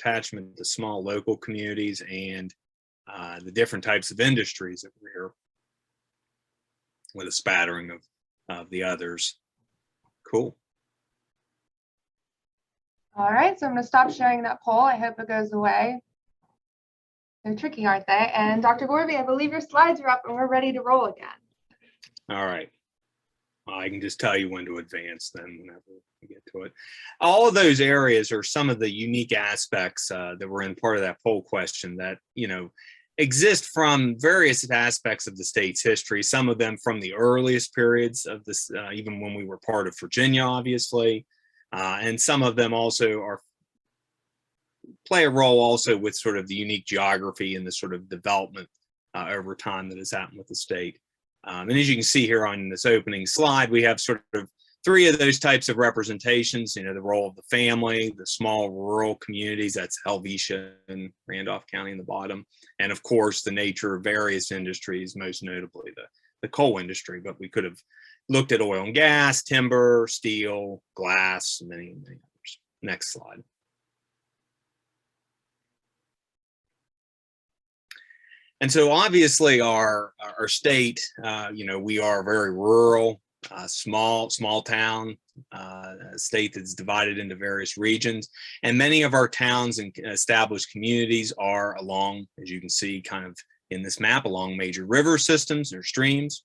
attachment to small local communities and the different types of industries that were here, with a spattering of the others. Cool. All right, so I'm going to stop sharing that poll. I hope it goes away. They're tricky, aren't they? And Dr. Gorby, I believe your slides are up and we're ready to roll again. All right. I can just tell you when to advance then whenever we get to it. All of those areas are some of the unique aspects that were in part of that poll question that, you know, exist from various aspects of the state's history, some of them from the earliest periods of this, even when we were part of Virginia, obviously, and some of them also play a role also with sort of the unique geography and the sort of development over time that has happened with the state. And as you can see here on this opening slide, we have sort of three of those types of representations, you know, the role of the family, the small rural communities, that's Helvetia and Randolph County in the bottom, and of course the nature of various industries, most notably the coal industry, but we could have looked at oil and gas, timber, steel, glass, and many others. Next slide. And so obviously our state, you know, we are very rural, small town, state that's divided into various regions. And many of our towns and established communities are along, as you can see kind of in this map, along major river systems or streams.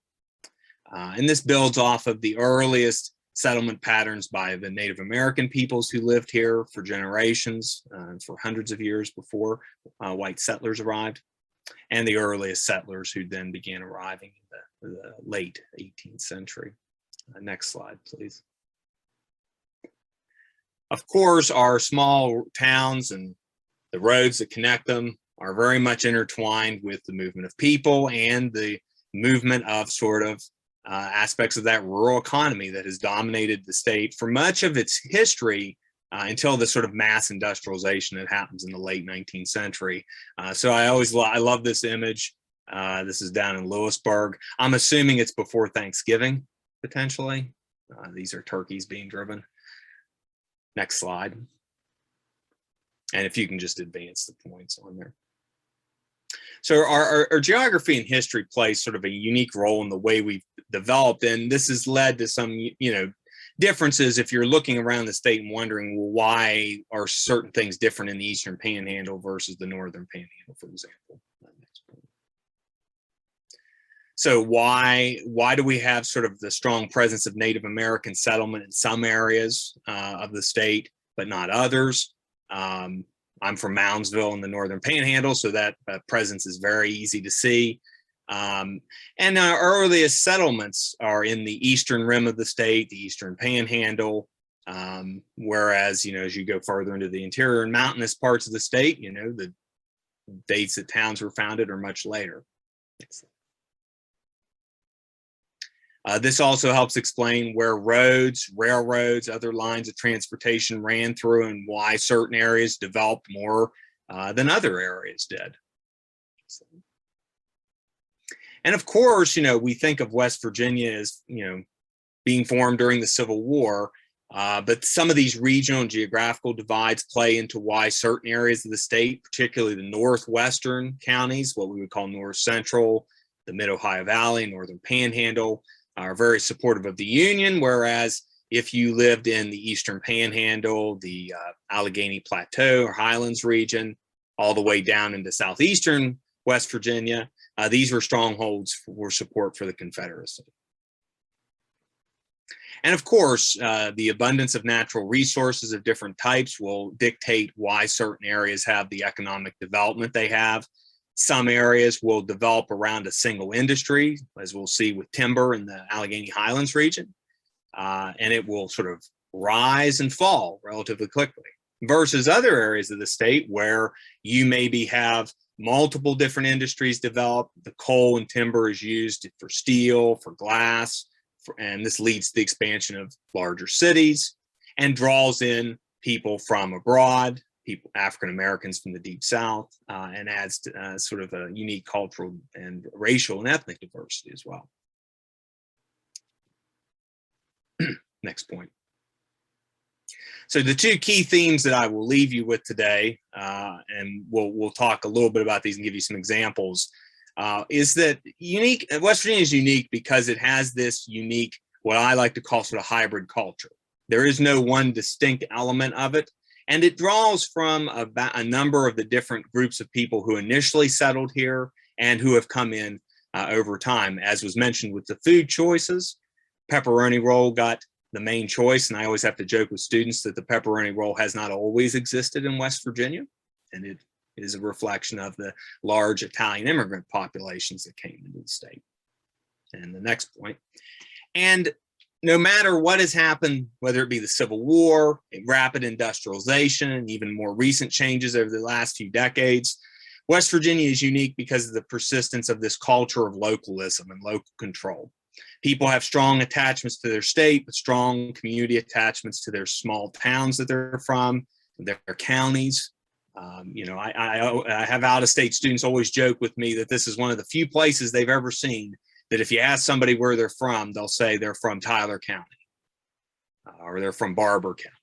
And this builds off of the earliest settlement patterns by the Native American peoples who lived here for generations, for hundreds of years before white settlers arrived, and the earliest settlers who then began arriving in the late 18th century. Next slide, please. Of course, our small towns and the roads that connect them are very much intertwined with the movement of people and the movement of sort of aspects of that rural economy that has dominated the state for much of its history until the sort of mass industrialization that happens in the late 19th century. So I love this image. This is down in Lewisburg. I'm assuming it's before Thanksgiving, potentially. These are turkeys being driven. Next slide. And if you can just advance the points on there. So our geography and history plays sort of a unique role in the way we've developed, and this has led to some, you know, differences if you're looking around the state and wondering, well, why are certain things different in the Eastern Panhandle versus the Northern Panhandle, for example. So why do we have sort of the strong presence of Native American settlement in some areas of the state, but not others? I'm from Moundsville in the Northern Panhandle, so that presence is very easy to see. And our earliest settlements are in the eastern rim of the state, the Eastern Panhandle, whereas, you know, as you go further into the interior and mountainous parts of the state, you know, the dates that towns were founded are much later. This also helps explain where roads, railroads, other lines of transportation ran through and why certain areas developed more than other areas did. And of course, you know, we think of West Virginia as, you know, being formed during the Civil War, but some of these regional and geographical divides play into why certain areas of the state, particularly the northwestern counties, what we would call North Central, the Mid-Ohio Valley, Northern Panhandle, are very supportive of the Union, whereas if you lived in the Eastern Panhandle, the Allegheny Plateau or Highlands region, all the way down into southeastern West Virginia, these were strongholds for support for the Confederacy. And of course, the abundance of natural resources of different types will dictate why certain areas have the economic development they have. Some areas will develop around a single industry, as we'll see with timber in the Allegheny Highlands region, and it will sort of rise and fall relatively quickly, versus other areas of the state where you maybe have multiple different industries develop. The coal and timber is used for steel, for glass, and this leads to the expansion of larger cities and draws in people from abroad, people, African Americans from the Deep South, and adds to, sort of a unique cultural and racial and ethnic diversity as well. Next point. So the two key themes that I will leave you with today, and we'll talk a little bit about these and give you some examples, is that West Virginia is unique because it has this unique, what I like to call sort of hybrid culture. There is no one distinct element of it, and it draws from a number of the different groups of people who initially settled here and who have come in over time. As was mentioned with the food choices, pepperoni roll got the main choice, and I always have to joke with students that the pepperoni roll has not always existed in West Virginia, and it is a reflection of the large Italian immigrant populations that came into the state. And the next point, and no matter what has happened, whether it be the Civil War, rapid industrialization, and even more recent changes over the last few decades, West Virginia is unique because of the persistence of this culture of localism and local control. People have strong attachments to their state, but strong community attachments to their small towns that they're from, their counties. I have out-of-state students always joke with me that this is one of the few places they've ever seen that if you ask somebody where they're from, they'll say they're from Tyler County or they're from Barber County.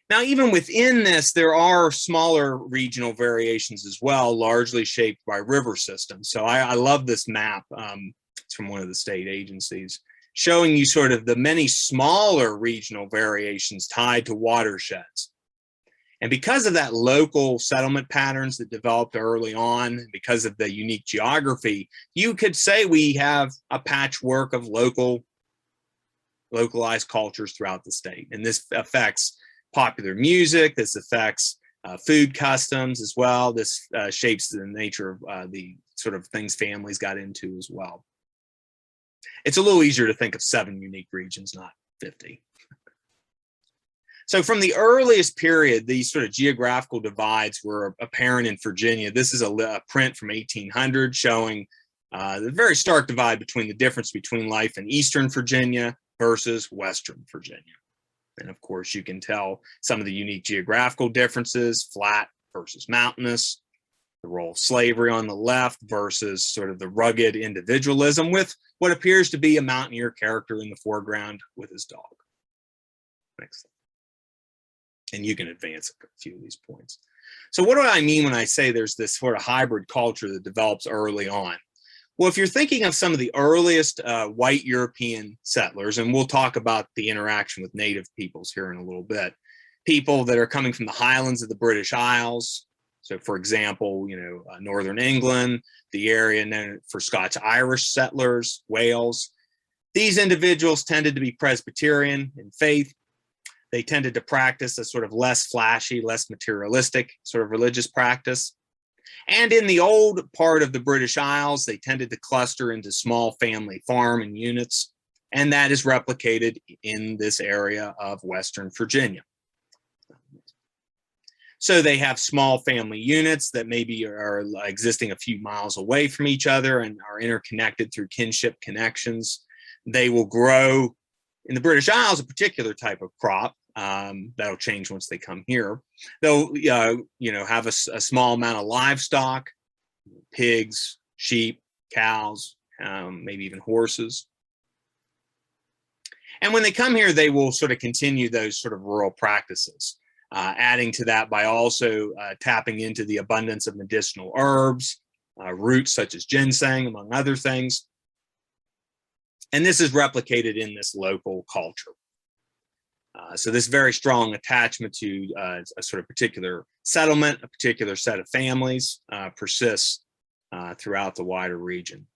Now, even within this, there are smaller regional variations as well, largely shaped by river systems. So I love this map. It's from one of the state agencies, showing you sort of the many smaller regional variations tied to watersheds. And because of that local settlement patterns that developed early on, because of the unique geography, you could say we have a patchwork of localized cultures throughout the state. And this affects popular music, this affects food customs as well. This shapes the nature of the sort of things families got into as well. It's a little easier to think of 7 unique regions, not 50. So from the earliest period, these sort of geographical divides were apparent in Virginia. This is a print from 1800 showing the very stark divide between the difference between life in Eastern Virginia versus Western Virginia. And of course, you can tell some of the unique geographical differences, flat versus mountainous, the role of slavery on the left versus sort of the rugged individualism with what appears to be a mountaineer character in the foreground with his dog. Next slide. And you can advance a few of these points. So what do I mean when I say there's this sort of hybrid culture that develops early on? Well, if you're thinking of some of the earliest white European settlers, and we'll talk about the interaction with native peoples here in a little bit, people that are coming from the highlands of the British Isles. So for example, Northern England, the area known for Scotch-Irish settlers, Wales. These individuals tended to be Presbyterian in faith. They tended to practice a sort of less flashy, less materialistic sort of religious practice. And in the old part of the British Isles, they tended to cluster into small family farm and units, and that is replicated in this area of Western Virginia. So they have small family units that maybe are existing a few miles away from each other and are interconnected through kinship connections. They will grow, in the British Isles, a particular type of crop. That'll change once they come here. They'll, have a small amount of livestock, pigs, sheep, cows, maybe even horses. And when they come here, they will sort of continue those sort of rural practices, adding to that by also tapping into the abundance of medicinal herbs, roots such as ginseng, among other things. And this is replicated in this local culture. So this very strong attachment to a sort of particular settlement, a particular set of families persists throughout the wider region.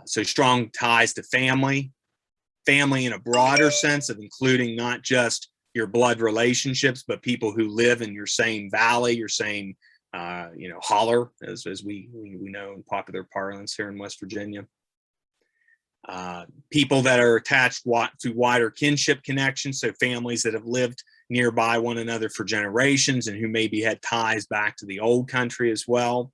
So strong ties to family in a broader sense of including not just your blood relationships, but people who live in your same valley, your same holler, as we know in popular parlance here in West Virginia. People that are attached to wider kinship connections, so families that have lived nearby one another for generations and who maybe had ties back to the old country as well.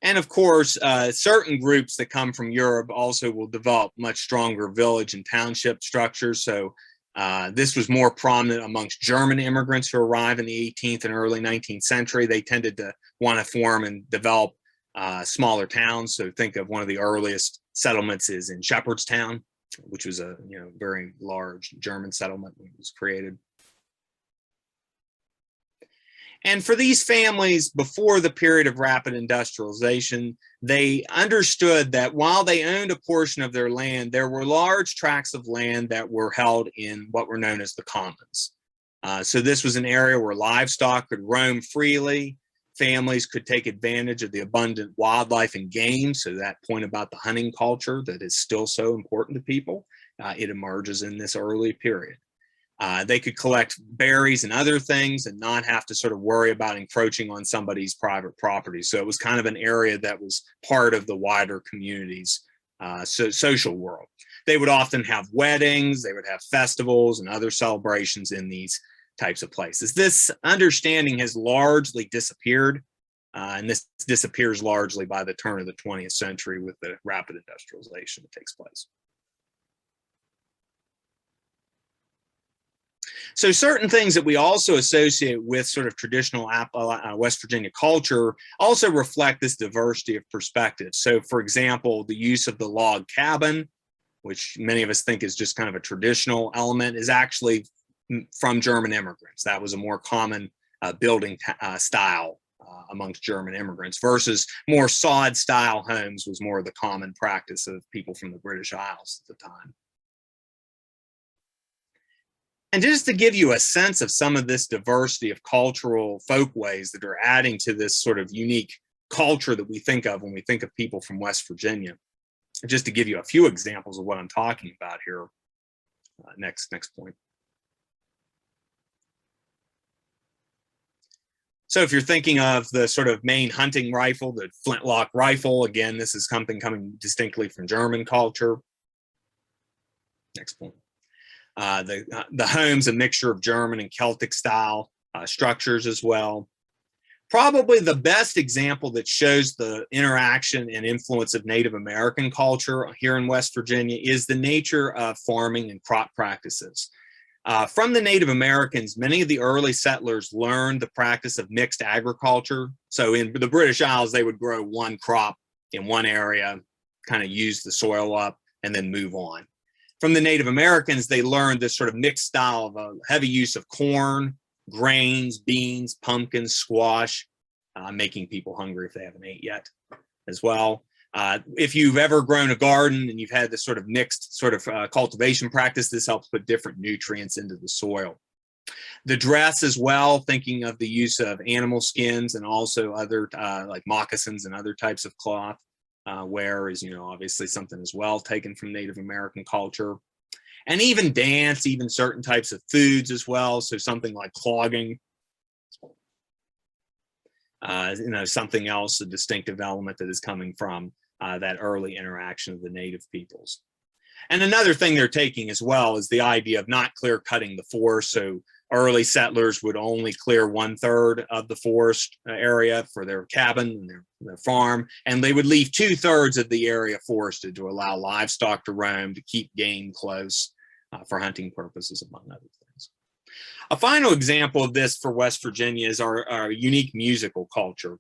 And of course, certain groups that come from Europe also will develop much stronger village and township structures. So this was more prominent amongst German immigrants who arrived in the 18th and early 19th century. They tended to want to form and develop smaller towns. So think of one of the earliest settlements is in Shepherdstown, which was a very large German settlement when it was created. And for these families before the period of rapid industrialization, they understood that while they owned a portion of their land, there were large tracts of land that were held in what were known as the commons. So this was an area where livestock could roam freely. Families could take advantage of the abundant wildlife and game. So that point about the hunting culture that is still so important to people, it emerges in this early period. They could collect berries and other things and not have to sort of worry about encroaching on somebody's private property. So it was kind of an area that was part of the wider community's social world. They would often have weddings, they would have festivals and other celebrations in these types of places. This understanding has largely disappeared, and this disappears largely by the turn of the 20th century with the rapid industrialization that takes place. So certain things that we also associate with sort of traditional West Virginia culture also reflect this diversity of perspectives. So for example, the use of the log cabin, which many of us think is just kind of a traditional element, is actually from German immigrants. That was a more common building style amongst German immigrants, versus more sod style homes was more of the common practice of people from the British Isles at the time. And just to give you a sense of some of this diversity of cultural folkways that are adding to this sort of unique culture that we think of when we think of people from West Virginia, just to give you a few examples of what I'm talking about here. Next point. So if you're thinking of the sort of main hunting rifle, the flintlock rifle, again, this is something coming distinctly from German culture. Next point. The home's a mixture of German and Celtic style structures as well. Probably the best example that shows the interaction and influence of Native American culture here in West Virginia is the nature of farming and crop practices. From the Native Americans, many of the early settlers learned the practice of mixed agriculture. So in the British Isles, they would grow one crop in one area, kind of use the soil up, and then move on. From the Native Americans, they learned this sort of mixed style of a heavy use of corn, grains, beans, pumpkins, squash, making people hungry if they haven't ate yet as well. If you've ever grown a garden and you've had this sort of mixed sort of cultivation practice, this helps put different nutrients into the soil. The dress as well, thinking of the use of animal skins and also other like moccasins and other types of cloth. Wear is, obviously something as well taken from Native American culture. And even dance, even certain types of foods as well. So something like clogging, something else, a distinctive element that is coming from that early interaction of the native peoples. And another thing they're taking as well is the idea of not clear cutting the forest. So early settlers would only clear 1/3 of the forest area for their cabin and their farm, and they would leave 2/3 of the area forested to allow livestock to roam, to keep game close for hunting purposes, among other things. A final example of this for West Virginia is our unique musical culture.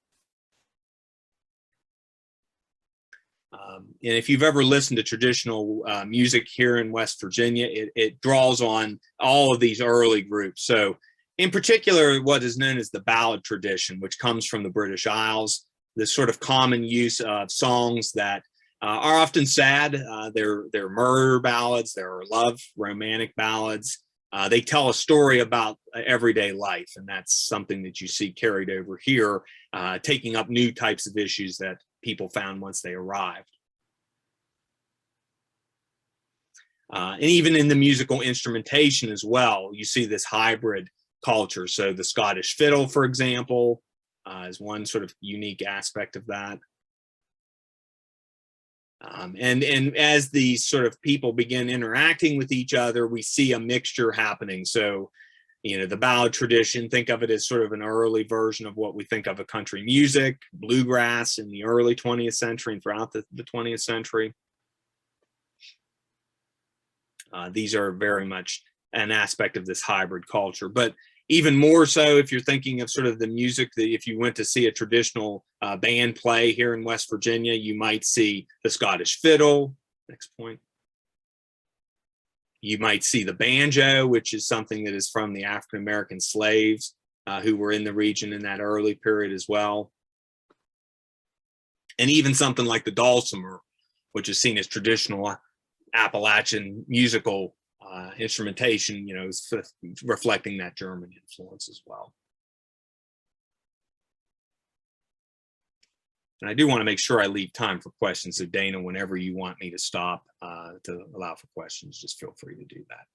And if you've ever listened to traditional music here in West Virginia, it draws on all of these early groups. So in particular, what is known as the ballad tradition, which comes from the British Isles, this sort of common use of songs that are often sad. They're murder ballads, they're love, romantic ballads. They tell a story about everyday life, and that's something that you see carried over here, taking up new types of issues that people found once they arrived. And even in the musical instrumentation as well, you see this hybrid culture. So the Scottish fiddle, for example, is one sort of unique aspect of that. And as these sort of people begin interacting with each other, we see a mixture happening. So, the ballad tradition, think of it as sort of an early version of what we think of a country music, bluegrass in the early 20th century and throughout the 20th century. These are very much an aspect of this hybrid culture. But Even more so if you're thinking of sort of the music, that if you went to see a traditional band play here in West Virginia, you might see the Scottish fiddle. Next point. You might see the banjo, which is something that is from the African-American slaves who were in the region in that early period as well. And even something like the dulcimer, which is seen as traditional Appalachian musical instrumentation, is reflecting that German influence as well. And I do want to make sure I leave time for questions. So Dana, whenever you want me to stop to allow for questions, just feel free to do that.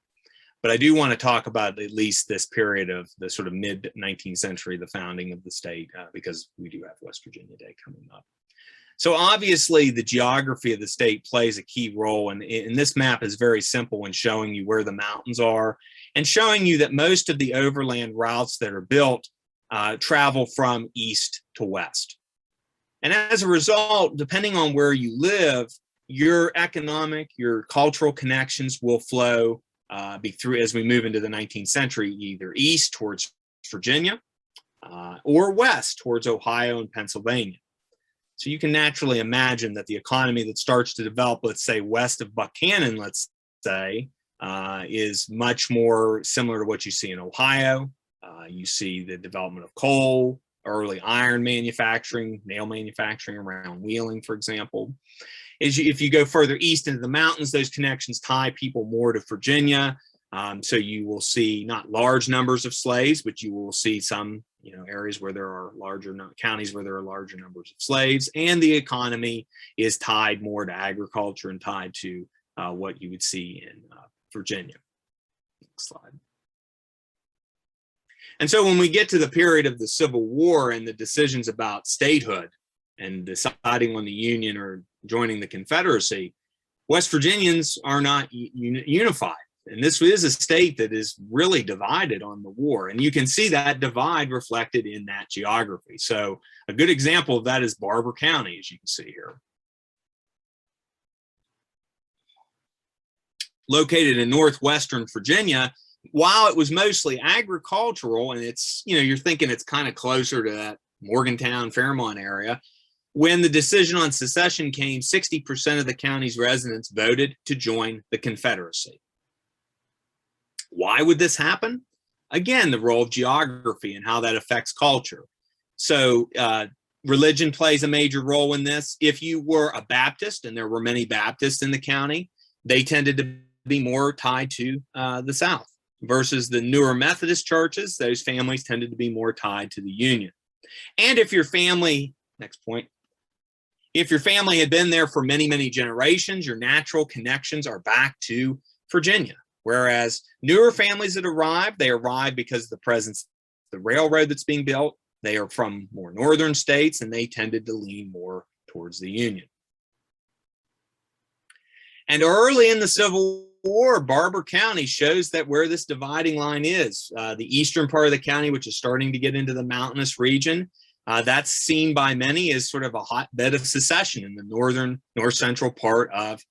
But I do want to talk about at least this period of the sort of mid 19th century, the founding of the state, because we do have West Virginia Day coming up. So obviously the geography of the state plays a key role, and this map is very simple in showing you where the mountains are and showing you that most of the overland routes that are built travel from east to west. And as a result, depending on where you live, your economic, your cultural connections will flow be through as we move into the 19th century, either east towards Virginia or west towards Ohio and Pennsylvania. So you can naturally imagine that the economy that starts to develop, let's say west of Buchanan, let's say, is much more similar to what you see in Ohio. You see the development of coal, early iron manufacturing, nail manufacturing around Wheeling, for example. If you go further east into the mountains, those connections tie people more to Virginia. So you will see not large numbers of slaves, but you will see some areas where there are larger counties where there are larger numbers of slaves, and the economy is tied more to agriculture and tied to what you would see in Virginia. Next slide. And so when we get to the period of the Civil War and the decisions about statehood and deciding on the Union or joining the Confederacy, West Virginians are not unified. And this is a state that is really divided on the war. And you can see that divide reflected in that geography. So a good example of that is Barber County, as you can see here. Located in northwestern Virginia, while it was mostly agricultural, and it's, you're thinking it's kind of closer to that Morgantown, Fairmont area, when the decision on secession came, 60% of the county's residents voted to join the Confederacy. Why would this happen? Again, the role of geography and how that affects culture. So religion plays a major role in this. If you were a Baptist, and there were many Baptists in the county, they tended to be more tied to the South, versus the newer Methodist churches. Those families tended to be more tied to the Union. And if your family, next point, if your family had been there for many, many generations, your natural connections are back to Virginia. Whereas newer families that arrive, they arrive because of the presence of the railroad that's being built. They are from more northern states, and they tended to lean more towards the Union. And early in the Civil War, Barber County shows that where this dividing line is. The eastern part of the county, which is starting to get into the mountainous region, that's seen by many as sort of a hotbed of secession in the north central part of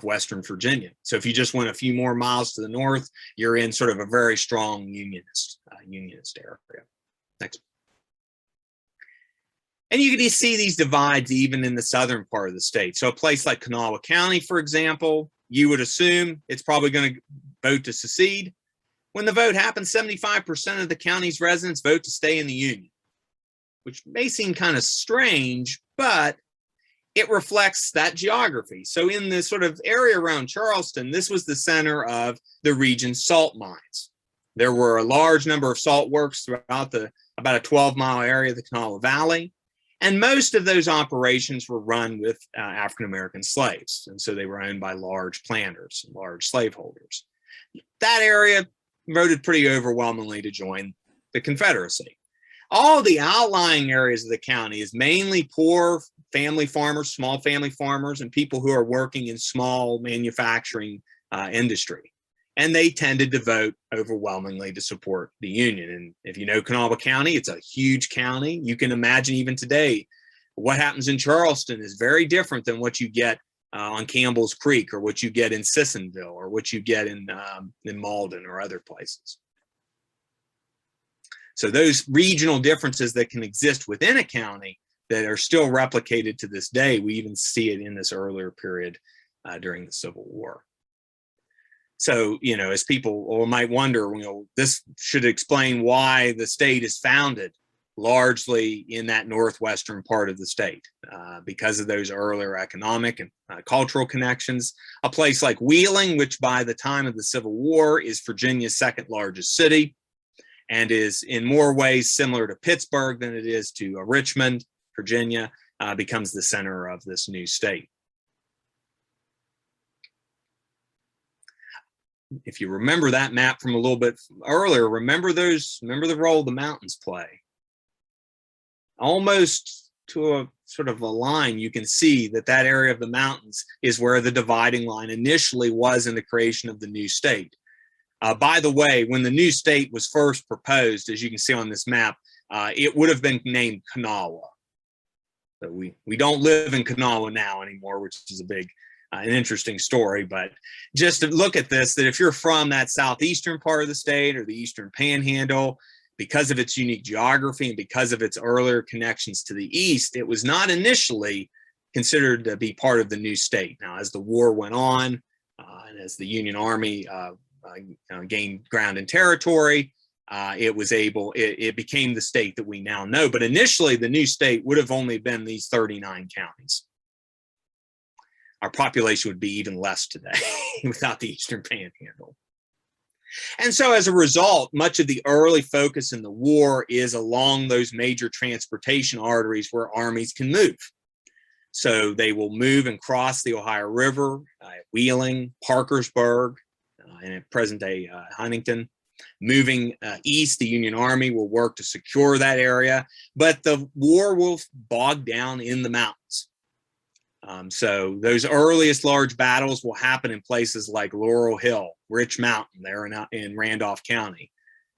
Western Virginia. So if you just went a few more miles to the north, you're in sort of a very strong unionist area. Next. And you can see these divides even in the southern part of the state. So a place like Kanawha County, for example, you would assume it's probably going to vote to secede. When the vote happens, 75% of the county's residents vote to stay in the Union, which may seem kind of strange, but it reflects that geography. So in this sort of area around Charleston, this was the center of the region's salt mines. There were a large number of salt works throughout about a 12-mile area of the Kanawha Valley. And most of those operations were run with African-American slaves. And so they were owned by large planters, large slaveholders. That area voted pretty overwhelmingly to join the Confederacy. All the outlying areas of the county is mainly poor family farmers, small family farmers, and people who are working in small manufacturing industry. And they tended to vote overwhelmingly to support the Union. And if you know Kanawha County, it's a huge county. You can imagine even today, what happens in Charleston is very different than what you get on Campbell's Creek, or what you get in Sissonville, or what you get in Malden or other places. So those regional differences that can exist within a county that are still replicated to this day, we even see it in this earlier period during the Civil War. So, you know, as people might wonder, you know, this should explain why the state is founded largely in that northwestern part of the state, because of those earlier economic and cultural connections. A place like Wheeling, which by the time of the Civil War is Virginia's second largest city and is in more ways similar to Pittsburgh than it is to Richmond, Virginia, becomes the center of this new state. If you remember that map from a little bit earlier, remember the role the mountains play. Almost to a sort of a line, you can see that that area of the mountains is where the dividing line initially was in the creation of the new state. By the way, when the new state was first proposed, as you can see on this map, it would have been named Kanawha. So we don't live in Kanawha now anymore, which is a big, an interesting story. But just to look at this, that if you're from that southeastern part of the state or the eastern panhandle, because of its unique geography and because of its earlier connections to the east, it was not initially considered to be part of the new state. Now, as the war went on and as the Union Army gained ground and territory, it became the state that we now know. But initially, the new state would have only been these 39 counties. Our population would be even less today without the Eastern Panhandle. And so as a result, much of the early focus in the war is along those major transportation arteries where armies can move. So they will move and cross the Ohio River at Wheeling, Parkersburg, and at present-day Huntington. Moving east, the Union Army will work to secure that area, but the war will bog down in the mountains. So those earliest large battles will happen in places like Laurel Hill, Rich Mountain, there in Randolph County,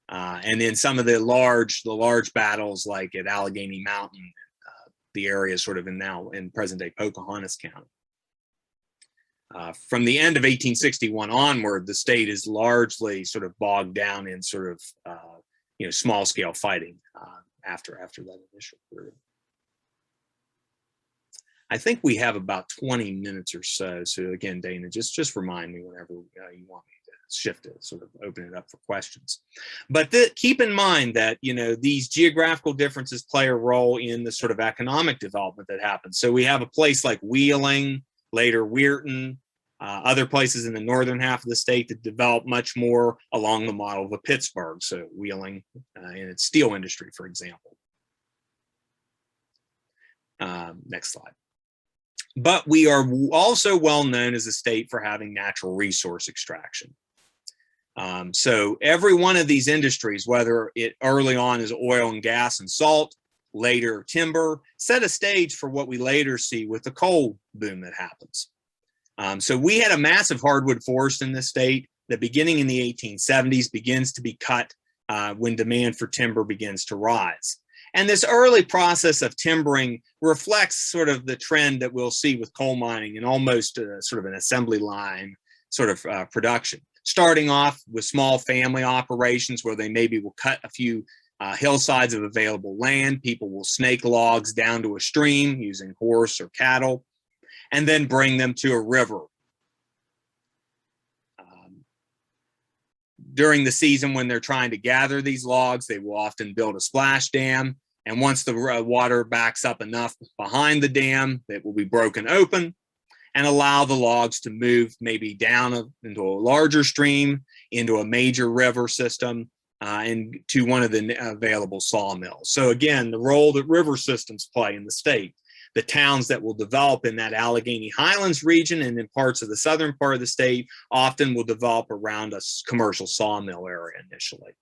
and then some of the large battles like at Allegheny Mountain, the area sort of in present-day Pocahontas County. From the end of 1861 onward, the state is largely sort of bogged down in sort of small-scale fighting after that initial period. I think we have about 20 minutes or so. So again, Dana, just remind me whenever you want me to shift it, sort of open it up for questions. But keep in mind that, you know, these geographical differences play a role in the sort of economic development that happens. So we have a place like Wheeling, later Weirton, other places in the northern half of the state that develop much more along the model of a Pittsburgh. So Wheeling in its steel industry, for example. Next slide. But we are also well known as a state for having natural resource extraction. So every one of these industries, whether it early on is oil and gas and salt, later timber, set a stage for what we later see with the coal boom that happens. So we had a massive hardwood forest in this state that beginning in the 1870s begins to be cut when demand for timber begins to rise. And this early process of timbering reflects sort of the trend that we'll see with coal mining and almost sort of an assembly line sort of production. Starting off with small family operations where they maybe will cut a few hillsides of available land. People will snake logs down to a stream using horse or cattle, and then bring them to a river. During the season when they're trying to gather these logs, they will often build a splash dam. And once the water backs up enough behind the dam, it will be broken open and allow the logs to move maybe down into a larger stream, into a major river system, and to one of the available sawmills. So again, the role that river systems play in the state. The towns that will develop in that Allegheny Highlands region and in parts of the southern part of the state often will develop around a commercial sawmill area initially.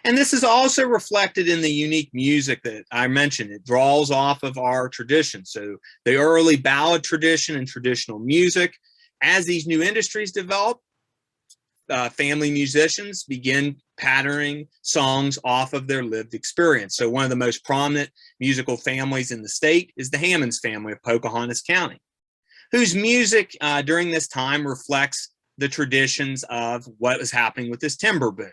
And this is also reflected in the unique music that I mentioned. It draws off of our tradition. So the early ballad tradition and traditional music, as these new industries develop, family musicians begin patterning songs off of their lived experience. So one of the most prominent musical families in the state is the Hammonds family of Pocahontas County, whose music during this time reflects the traditions of what was happening with this timber boom.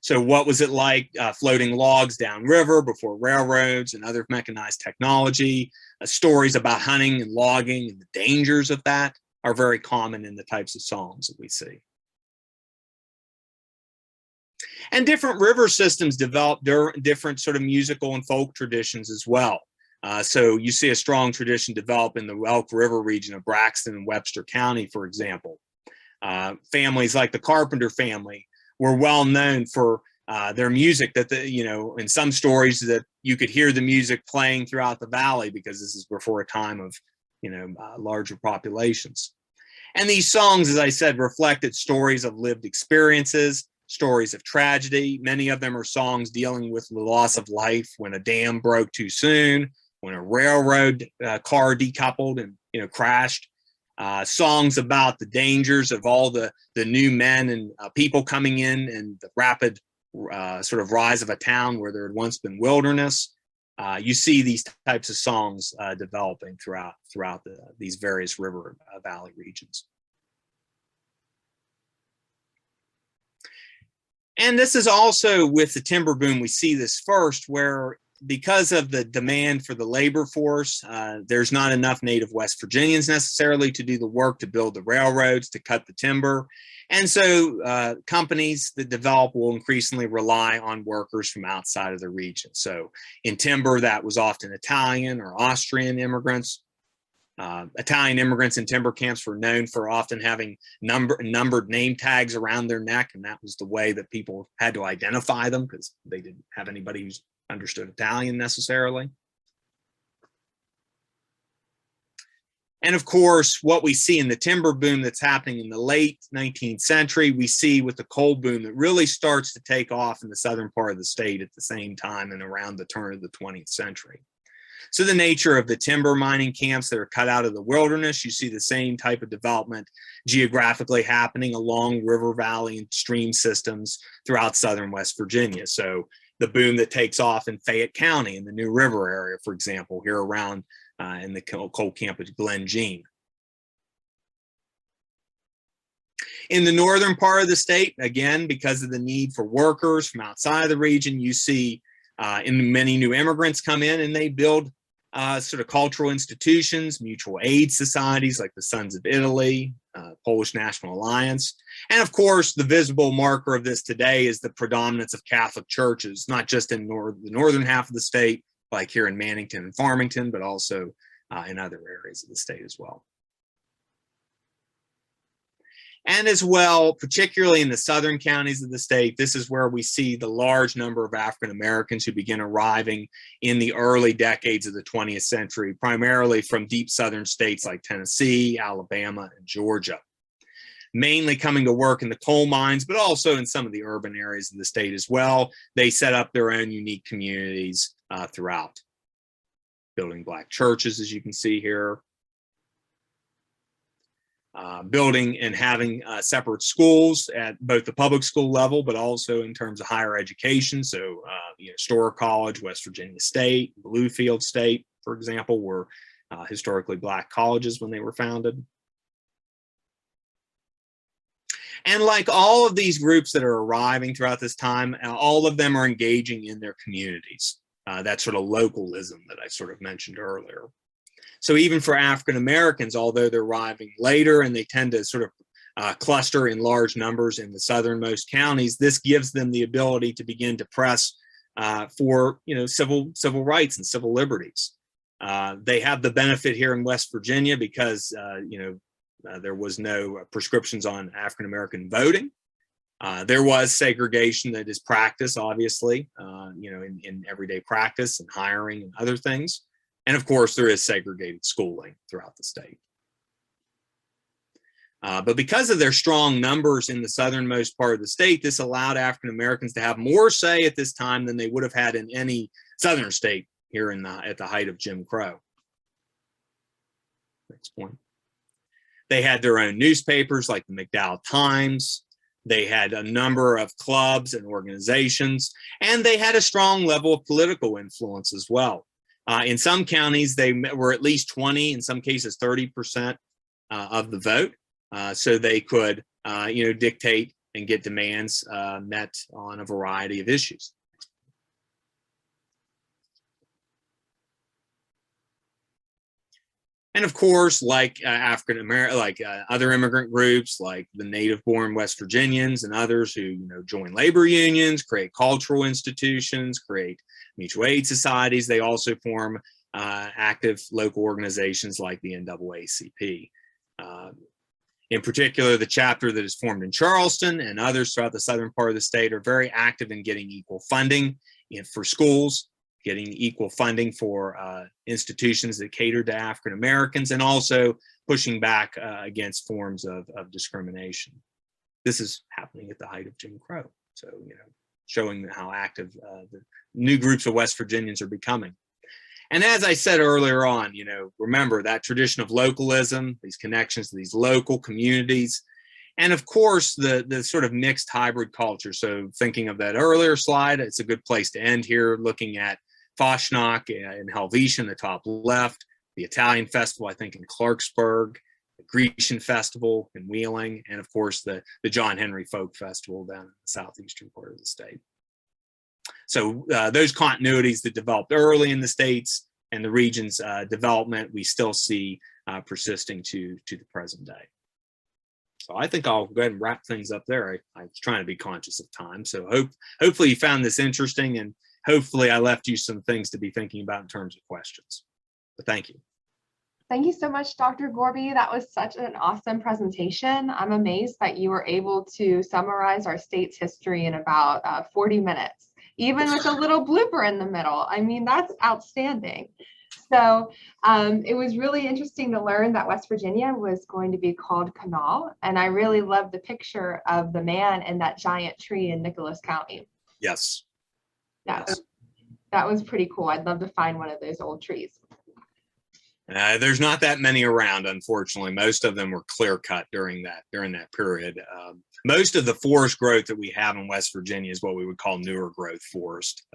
So what was it like floating logs downriver before railroads and other mechanized technology? Stories about hunting and logging and the dangers of that are very common in the types of songs that we see. And different river systems develop different sort of musical and folk traditions as well. So you see a strong tradition develop in the Elk River region of Braxton and Webster County, for example. Families like the Carpenter family were well known for their music that, in some stories that you could hear the music playing throughout the valley because this is before a time of, larger populations. And these songs, as I said, reflected stories of lived experiences, stories of tragedy. Many of them are songs dealing with the loss of life when a dam broke too soon, when a railroad car decoupled and crashed. Songs about the dangers of all the new men and people coming in and the rapid sort of rise of a town where there had once been wilderness. You see these types of songs developing throughout these various river valley regions. And this is also with the timber boom, we see this first, where because of the demand for the labor force, there's not enough native West Virginians necessarily to do the work to build the railroads, to cut the timber. And so companies that develop will increasingly rely on workers from outside of the region. So in timber, that was often Italian or Austrian immigrants. Italian immigrants in timber camps were known for often having numbered name tags around their neck, and that was the way that people had to identify them because they didn't have anybody who understood Italian necessarily. And of course, what we see in the timber boom that's happening in the late 19th century, we see with the coal boom that really starts to take off in the southern part of the state at the same time and around the turn of the 20th century. So the nature of the timber mining camps that are cut out of the wilderness, you see the same type of development geographically happening along river, valley, and stream systems throughout southern West Virginia. So the boom that takes off in Fayette County in the New River area, for example, here around in the coal camp of Glen Jean. In the northern part of the state, again, because of the need for workers from outside of the region, you see many new immigrants come in and they build sort of cultural institutions, mutual aid societies like the Sons of Italy, Polish National Alliance. And of course, the visible marker of this today is the predominance of Catholic churches, not just in the northern half of the state, like here in Mannington and Farmington, but also in other areas of the state as well. And as well, particularly in the southern counties of the state, this is where we see the large number of African Americans who begin arriving in the early decades of the 20th century, primarily from deep southern states like Tennessee, Alabama, and Georgia. Mainly coming to work in the coal mines, but also in some of the urban areas of the state as well. They set up their own unique communities throughout, building Black churches, as you can see here. Building and having separate schools at both the public school level, but also in terms of higher education. So, Storer College, West Virginia State, Bluefield State, for example, were historically Black colleges when they were founded. And like all of these groups that are arriving throughout this time, all of them are engaging in their communities. That sort of localism that I sort of mentioned earlier. So even for African Americans, although they're arriving later and they tend to sort of cluster in large numbers in the southernmost counties, this gives them the ability to begin to press for civil rights and civil liberties. They have the benefit here in West Virginia because there was no prescriptions on African American voting. There was segregation that is practiced, obviously, in everyday practice and hiring and other things. And of course, there is segregated schooling throughout the state. But because of their strong numbers in the southernmost part of the state, this allowed African Americans to have more say at this time than they would have had in any southern state here at the height of Jim Crow. Next point. They had their own newspapers like the McDowell Times. They had a number of clubs and organizations, and they had a strong level of political influence as well. In some counties, they were at least 20, in some cases 30% of the vote. So they could dictate and get demands met on a variety of issues. And of course, like African American, like other immigrant groups, like the native-born West Virginians and others who join labor unions, create cultural institutions, create mutual aid societies. They also form active local organizations like the NAACP. In particular, the chapter that is formed in Charleston and others throughout the southern part of the state are very active in getting equal funding for schools, getting equal funding for institutions that cater to African Americans, and also pushing back against forms of discrimination. This is happening at the height of Jim Crow. So, showing how active the new groups of West Virginians are becoming. And as I said earlier on, remember that tradition of localism, these connections to these local communities, and of course, the sort of mixed hybrid culture. So thinking of that earlier slide, it's a good place to end here, looking at Fashnacht in Helvetia in the top left, the Italian festival, I think, in Clarksburg, the Grecian festival in Wheeling, and of course, the John Henry Folk Festival down in the southeastern part of the state. So those continuities that developed early in the states and the region's development, we still see persisting to the present day. So I think I'll go ahead and wrap things up there. I was trying to be conscious of time. So hopefully you found this interesting, and hopefully I left you some things to be thinking about in terms of questions. But thank you. Thank you so much, Dr. Gorby. That was such an awesome presentation. I'm amazed that you were able to summarize our state's history in about 40 minutes, even with a little blooper in the middle. I mean, that's outstanding. So it was really interesting to learn that West Virginia was going to be called Kanawha. And I really love the picture of the man in that giant tree in Nicholas County. Yes. That was pretty cool. I'd love to find one of those old trees. There's not that many around, unfortunately. Most of them were clear cut during that period. Most of the forest growth that we have in West Virginia is what we would call newer growth forest.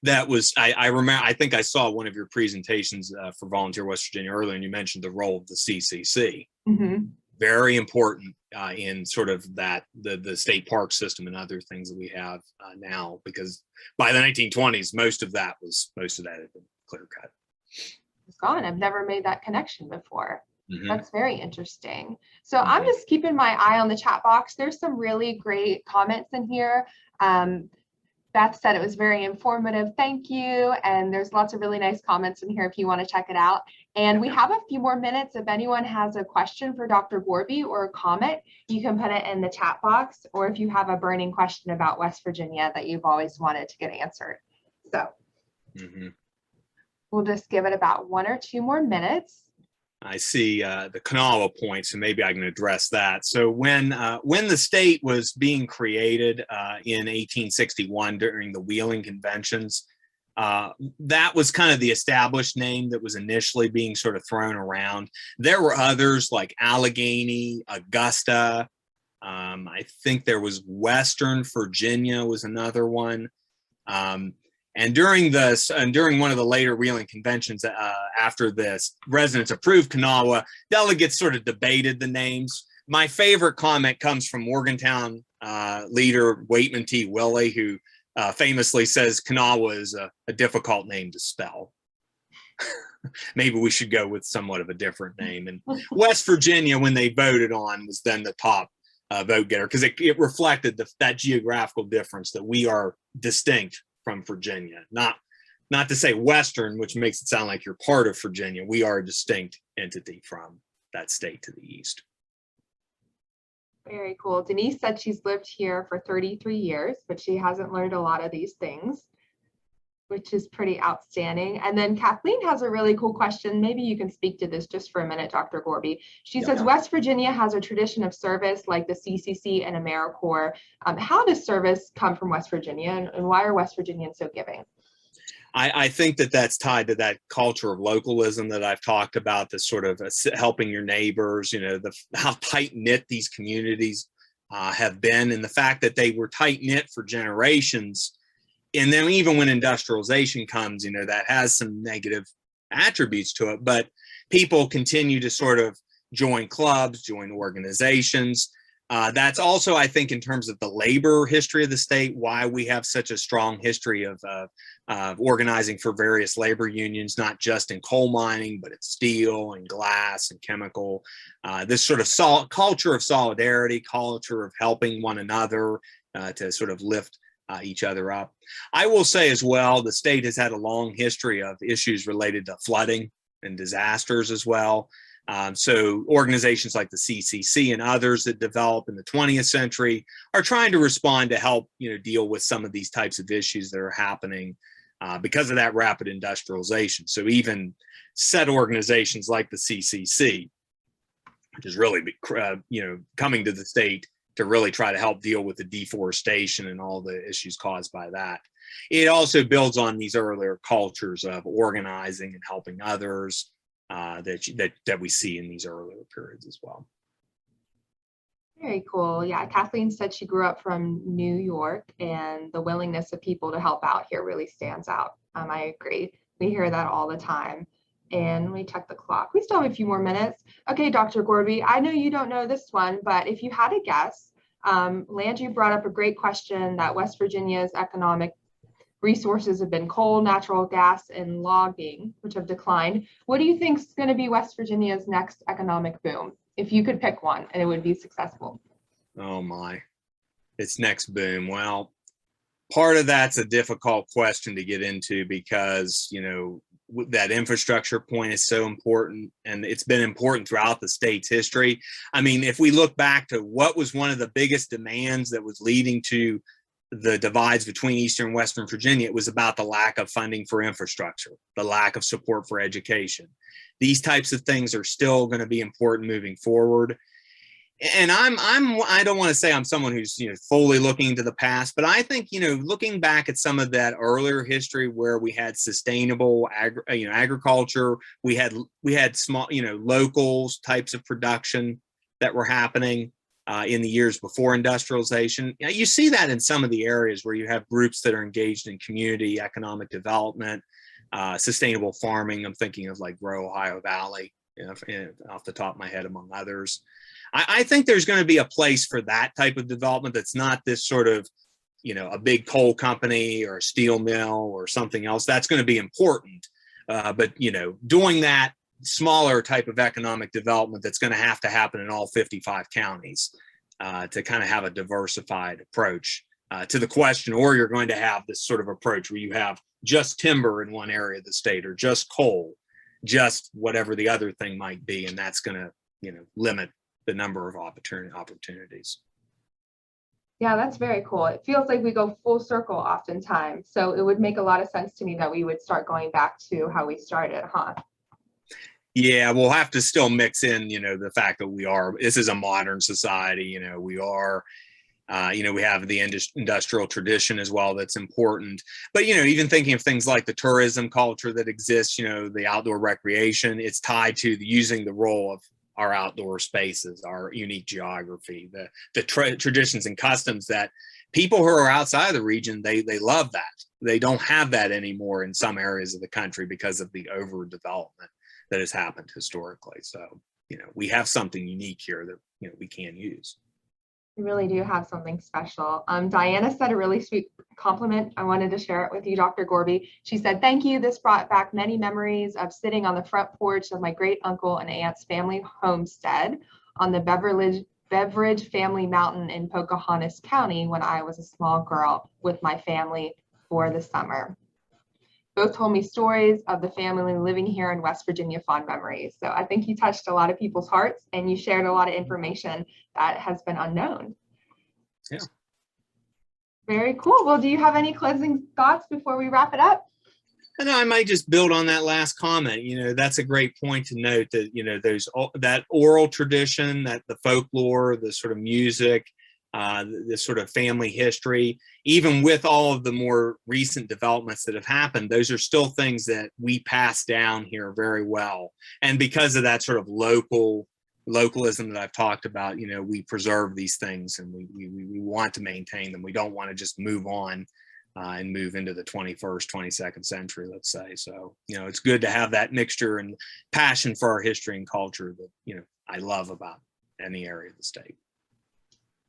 That was, I remember, I think I saw one of your presentations for Volunteer West Virginia earlier, and you mentioned the role of the CCC. Mm-hmm. Very important in sort of that, the state park system and other things that we have now, because by the 1920s, most of that had been clear cut. It's gone. I've never made that connection before. Mm-hmm. That's very interesting. So mm-hmm. I'm just keeping my eye on the chat box. There's some really great comments in here. Beth said it was very informative. Thank you. And there's lots of really nice comments in here if you want to check it out. And we have a few more minutes. If anyone has a question for Dr. Gorby or a comment, you can put it in the chat box, or if you have a burning question about West Virginia that you've always wanted to get answered. So mm-hmm. We'll just give it about 1 or 2 more minutes. I see the Kanawha point, so maybe I can address that. So when the state was being created in 1861 during the Wheeling conventions, that was kind of the established name that was initially being sort of thrown around. There were others like Allegheny, Augusta. I think there was Western Virginia was another one. And during one of the later Wheeling conventions after this, residents approved Kanawha. Delegates sort of debated the names. My favorite comment comes from Morgantown leader Waitman T. Willey, who famously says Kanawha is a difficult name to spell. Maybe we should go with somewhat of a different name. And West Virginia, when they voted on, was then the top vote getter, because it reflected that geographical difference, that we are distinct from Virginia, not to say Western, which makes it sound like you're part of Virginia. We are a distinct entity from that state to the east. Very cool. Denise said she's lived here for 33 years, but she hasn't learned a lot of these things, which is pretty outstanding. And then Kathleen has a really cool question. Maybe you can speak to this just for a minute, Dr. Gorby. She says, West Virginia has a tradition of service like the CCC and AmeriCorps. How does service come from West Virginia, and why are West Virginians so giving? I think that's tied to that culture of localism that I've talked about, the sort of helping your neighbors, how tight-knit these communities have been, and the fact that they were tight-knit for generations. And then even when industrialization comes, that has some negative attributes to it, but people continue to sort of join clubs, join organizations. That's also, I think, in terms of the labor history of the state, why we have such a strong history of organizing for various labor unions, not just in coal mining, but in steel and glass and chemical. This sort of culture of solidarity, culture of helping one another to sort of lift each other up. I will say as well, the state has had a long history of issues related to flooding and disasters as well. So organizations like the CCC and others that develop in the 20th century are trying to respond to help, deal with some of these types of issues that are happening because of that rapid industrialization. So even set organizations like the CCC, which is really, coming to the state to really try to help deal with the deforestation and all the issues caused by that. It also builds on these earlier cultures of organizing and helping others. That we see in these earlier periods as well. Very cool. Yeah, Kathleen said she grew up from New York, and the willingness of people to help out here really stands out. I agree. We hear that all the time. And we check the clock. We still have a few more minutes. Okay, Dr. Gorby, I know you don't know this one, but if you had a guess, Landry brought up a great question that West Virginia's economic resources have been coal, natural gas, and logging, which have declined. What do you think is going to be West Virginia's next economic boom? If you could pick one and it would be successful. Oh my, its next boom. Well, part of that's a difficult question to get into because, that infrastructure point is so important, and it's been important throughout the state's history. I mean, if we look back to what was one of the biggest demands that was leading to the divides between Eastern and Western Virginia, it was about the lack of funding for infrastructure, the lack of support for education. These types of things are still going to be important moving forward. And I don't want to say I'm someone who's, fully looking into the past, but I think, looking back at some of that earlier history where we had sustainable agriculture, we had small, local types of production that were happening. In the years before industrialization. You see that in some of the areas where you have groups that are engaged in community economic development, sustainable farming. I'm thinking of like Grow Ohio Valley, off the top of my head, among others. I think there's going to be a place for that type of development that's not this sort of, a big coal company or a steel mill or something else. That's going to be important. But, doing that smaller type of economic development that's going to happen in all 55 counties to kind of have a diversified approach to the question, or you're going to have this sort of approach where you have just timber in one area of the state or just coal, just whatever the other thing might be, and that's going to limit the number of opportunities. Yeah, that's very cool. It feels like we go full circle oftentimes, so it would make a lot of sense to me that we would start going back to how we started, huh? Yeah, we'll have to still mix in, the fact that this is a modern society, we are, we have the industrial tradition as well that's important. But, even thinking of things like the tourism culture that exists, the outdoor recreation, it's tied to using the role of our outdoor spaces, our unique geography, the traditions and customs that people who are outside the region, they love that. They don't have that anymore in some areas of the country because of the overdevelopment that has happened historically. So, we have something unique here that, we can use. We really do have something special. Diana said a really sweet compliment. I wanted to share it with you, Dr. Gorby. She said, "Thank you. This brought back many memories of sitting on the front porch of my great uncle and aunt's family homestead on the Beveridge Family Mountain in Pocahontas County when I was a small girl with my family for the summer. Both told me stories of the family living here in West Virginia, fond memories." So I think you touched a lot of people's hearts and you shared a lot of information that has been unknown. Yeah. Very cool. Well, do you have any closing thoughts before we wrap it up? And I might just build on that last comment. That's a great point to note that, there's that oral tradition, that the folklore, the sort of music, this sort of family history, even with all of the more recent developments that have happened, those are still things that we pass down here very well. And because of that sort of localism that I've talked about, we preserve these things and we want to maintain them. We don't want to just move on and move into the 21st, 22nd century, let's say. So, it's good to have that mixture and passion for our history and culture that, I love about any area of the state.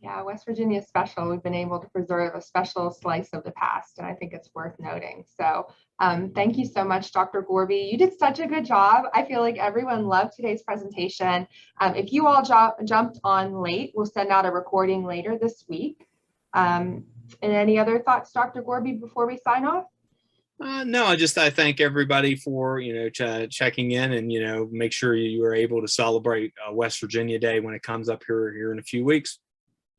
Yeah, West Virginia is special. We've been able to preserve a special slice of the past, and I think it's worth noting. So thank you so much, Dr. Gorby. You did such a good job. I feel like everyone loved today's presentation. If you all jumped on late, we'll send out a recording later this week. And any other thoughts, Dr. Gorby, before we sign off? No, I thank everybody for, checking in, and, make sure you are able to celebrate West Virginia Day when it comes up here in a few weeks.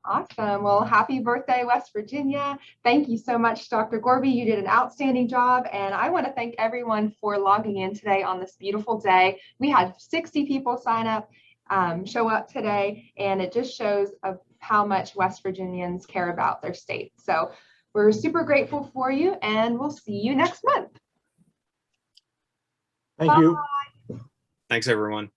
Awesome. Well, happy birthday, West Virginia. Thank you so much, Dr. Gorby. You did an outstanding job. And I want to thank everyone for logging in today on this beautiful day. We had 60 people show up today, and it just shows of how much West Virginians care about their state. So we're super grateful for you, and we'll see you next month. Thank you. Thanks, everyone.